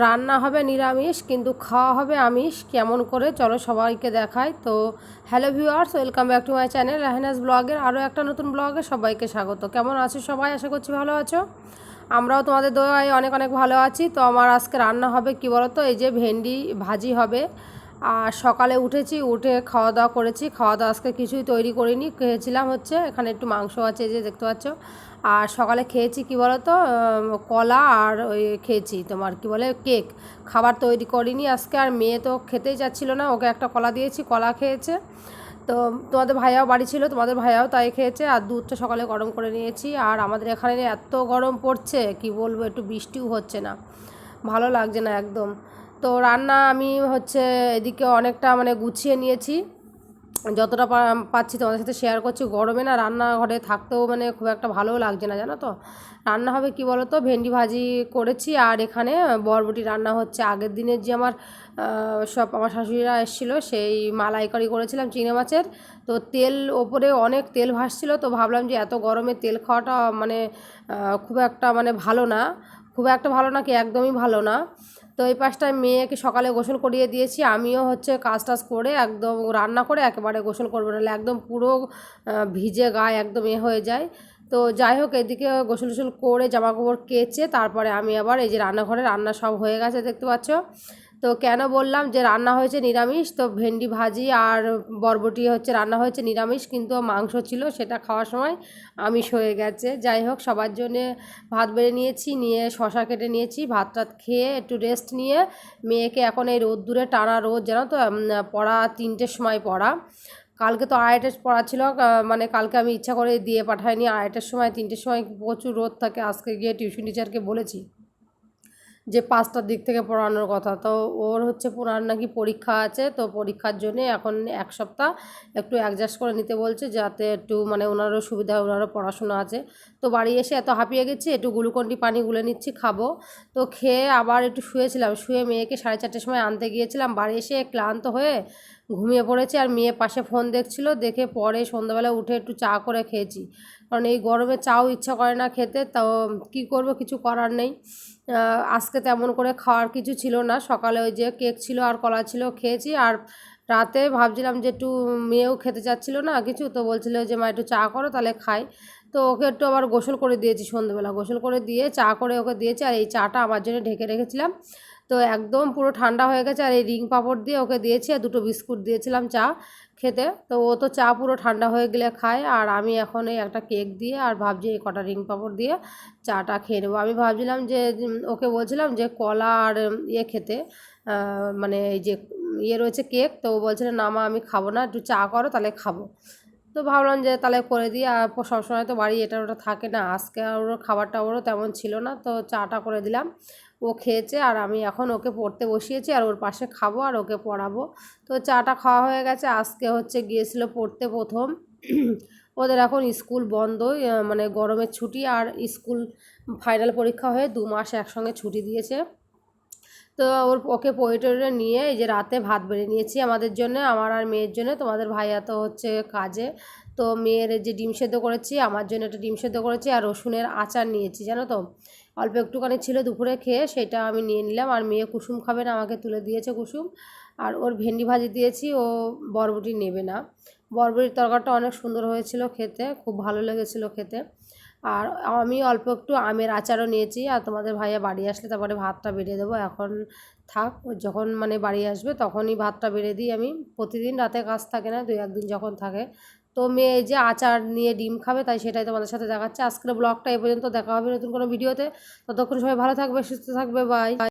রান্না হবে নিরামিষ কিন্তু খাওয়া হবে আমিষ। কেমন করে চলো সবাইকে দেখাই। তো hello viewers, welcome back to my channel Rahenaz ব্লগের আরও একটা নতুন ব্লগে সবাইকে স্বাগত। কেমন আছো সবাই? আশা করছি ভালো আছো। আমরাও তোমাদের দয়ায় অনেক অনেক ভালো আছি। তো আমার আজকে রান্না হবে কি বলো তো, এই যে ভেন্ডি ভাজি হবে। আর সকালে উঠে খাওয়া দাওয়া করেছি। খাওয়া দাওয়া আজকে কিছুই তৈরি করিনি, খেয়েছিলাম হচ্ছে এখানে একটু মাংস আছে যে দেখতে পাচ্ছ। আর সকালে খেয়েছি কি বলো তো, কলা আর ওই খেয়েছি তোমার কি বলে কেক। খাবার তৈরি করিনি আজকে। আর মেয়ে তো খেতেই যাচ্ছিলো না, ওকে একটা কলা দিয়েছি, কলা খেয়েছে। তো তোমাদের ভাইয়াও বাড়ি ছিল, তোমাদের ভাইয়াও তাই খেয়েছে। আর দুধটা সকালে গরম করে নিয়েছি। আর আমাদের এখানে এত গরম পড়ছে কি বলবো, একটু বৃষ্টিও হচ্ছে না, ভালো লাগছে না একদম। তো রান্না আমি হচ্ছে এদিকে অনেকটা মানে গুছিয়ে নিয়েছি, যতটা পাচ্ছি তোমাদের সাথে শেয়ার করছি। গরমে না রান্নাঘরে থাকতেও মানে খুব একটা ভালোও লাগছে না, জানো তো। রান্না হবে কি বলো তো, ভেন্ডি ভাজি করেছি আর এখানে বরবটি রান্না হচ্ছে। আগের দিনের যে সব আমার শাশুড়িরা এসেছিলো, সেই মালাইকারি করেছিলাম চিংড়ি মাছের। তো তেল ওপরে অনেক তেল ভাসছিল, তো ভাবলাম যে এত গরমে তেল খাওয়াটা মানে খুব একটা মানে ভালো না, খুব একটা ভালো না কি একদমই ভালো না। তো এই পাশটায় মেয়েকে সকালে গোসল করিয়ে দিয়েছি, আমিও হচ্ছে কাজ টাজ করে একদম রান্না করে একেবারে গোসল করবো, নাহলে একদম পুরো ভিজে গায়ে একদম হয়ে যায়। তো যাই হোক, এদিকে গোসল টোসল করে জামা কাপড় কেচে তারপরে আমি আবার এই যে রান্নাঘরে রান্না সব হয়ে গেছে দেখতে পাচ্ছ। তো কেন বললাম যে রান্না হয়েছে নিরামিষ, তো ভেন্ডি ভাজি আর বরবটি হচ্ছে রান্না হয়েছে নিরামিষ, কিন্তু মাংস ছিল সেটা খাওয়ার সময় আমিষ হয়ে গেছে। যাই হোক, সবার জন্যে ভাত বেড়ে নিয়েছি, নিয়ে শশা কেটে নিয়েছি, ভাত টাত খেয়ে একটু রেস্ট নিয়ে মেয়েকে এখন এই রোদ্দুরে টানা রোদ জানো তো, পড়া 3টের সময় পড়া। কালকে তো আড়াইটের পড়া ছিল, মানে কালকে আমি ইচ্ছা করে দিয়ে পাঠাইনি। আড়াইটের সময় 3টের সময় প্রচুর রোদ থাকে। আজকে গিয়ে টিউশন টিচারকে বলেছি যে 5টার দিক থেকে পড়ানোর কথা। তো ওর হচ্ছে ওনার নাকি পরীক্ষা আছে, তো পরীক্ষার জন্যে এখন 1 সপ্তাহ একটু অ্যাডজাস্ট করে নিতে বলছে, যাতে একটু মানে ওনারও সুবিধা, ওনারও পড়াশোনা আছে। তো বাড়ি এসে এত হাঁপিয়ে গেছি, একটু গ্লুকন্ডি পানি গুলে নিচ্ছি, খাবো। তো খেয়ে আবার একটু শুয়েছিলাম, শুয়ে মেয়েকে 4:30টার সময় আনতে গিয়েছিলাম। বাড়ি এসে ক্লান্ত হয়ে ঘুমিয়ে পড়েছি, আর মেয়ে পাশে ফোন দেখছিল, দেখে পরে সন্ধ্যাবেলা উঠে একটু চা করে খেয়েছি। কারণ এই গরমে চাও ইচ্ছা করে না খেতে, তো কী করব, কিছু করার নেই। আজকে তেমন করে খাওয়ার কিছু ছিল না, সকালে ওই যে কেক ছিল আর কলা ছিল খেয়েছি। আর রাতে ভাবছিলাম যে একটু, মেয়েও খেতে চাচ্ছিল না কিছু, তো বলছিল যে মা একটু চা করো তাহলে খাই। তো ওকে একটু আবার গোসল করে দিয়েছি, সন্ধ্যেবেলা গোসল করে দিয়ে চা করে ওকে দিয়েছি। আর এই চাটা আমার জন্য ঢেকে রেখেছিলাম, তো একদম পুরো ঠান্ডা হয়ে গেছে। আর এই রিং পাপড় দিয়ে ওকে দিয়েছি, আর 2টো বিস্কুট দিয়েছিলাম চা খেতে। তো ও তো চা পুরো ঠান্ডা হয়ে গেলে খায়, আর আমি এখন এই একটা কেক দিয়ে আর ভাবছি এই কটা রিং পাপড় দিয়ে চাটা খেয়ে নেবো। আমি ভাবছিলাম যে ওকে বলছিলাম যে কলা আর খেতে, মানে এই যে রয়েছে কেক, তো ও বলছিল না মা আমি খাবো না, একটু চা করো তাহলে খাবো। তো ভাবলাম যে তাহলে করে দিই। আর সবসময় তো বাড়ি এটা ওটা থাকে না, আজকে ওর খাবারটা ওরও তেমন ছিল না, তো চাটা করে দিলাম। ও খেয়েছে, আর আমি এখন ওকে পড়তে বসিয়েছি, আর ওর পাশে খাবো আর ওকে পড়াবো। তো চাটা খাওয়া হয়ে গেছে। আজকে হচ্ছে গিয়েছিল পড়তে প্রথম। ওদের এখন স্কুল বন্ধ, মানে গরমের ছুটি আর স্কুল ফাইনাল পরীক্ষা হয়ে 2 মাস একসঙ্গে ছুটি দিয়েছে। তো ওকে পড়ে নিয়ে এই যে রাতে ভাত বেড়ে নিয়েছি আমাদের জন্য, আমার আর মেয়ের জন্য। তোমাদের ভাইয়া তো হচ্ছে কাজে। তো মেয়ের যে ডিম সেদ্ধ করেছি, আমার জন্য একটা ডিম সেদ্ধ করেছি, আর রসুনের আচার নিয়েছি জানো তো, অল্প একটুখানি ছিল দুপুরে খেয়ে, সেটা আমি নিয়ে নিলাম। আর মেয়ে কুসুম খাবে না, আমাকে তুলে দিয়েছে কুসুম। আর ওর ভেন্ডি ভাজি দিয়েছি, ও বরবটি নেবে না। বরবটির তরকারিটা অনেক সুন্দর হয়েছিল খেতে, খুব ভালো লেগেছিল খেতে। আর আমি অল্প একটু আমের আচারও নিয়েছি। আর তোমাদের ভাইয়া বাড়ি আসলে তারপরে ভাতটা বেড়ে দেবো, এখন থাক, যখন মানে বাড়ি আসবে তখনই ভাতটা বেড়ে দিই আমি। প্রতিদিন রাতে কাজ থাকে না, 2-1 দিন যখন থাকে। তো মেয়ে এই যে আচার নিয়ে ডিম খাবে, তাই সেটাই তোমাদের সাথে দেখাচ্ছে। আজকের ব্লগটা এই পর্যন্ত, দেখা হবে নতুন কোনো ভিডিওতে। ততক্ষণ সবাই ভালো থাকবে, সুস্থ থাকবে, বাই।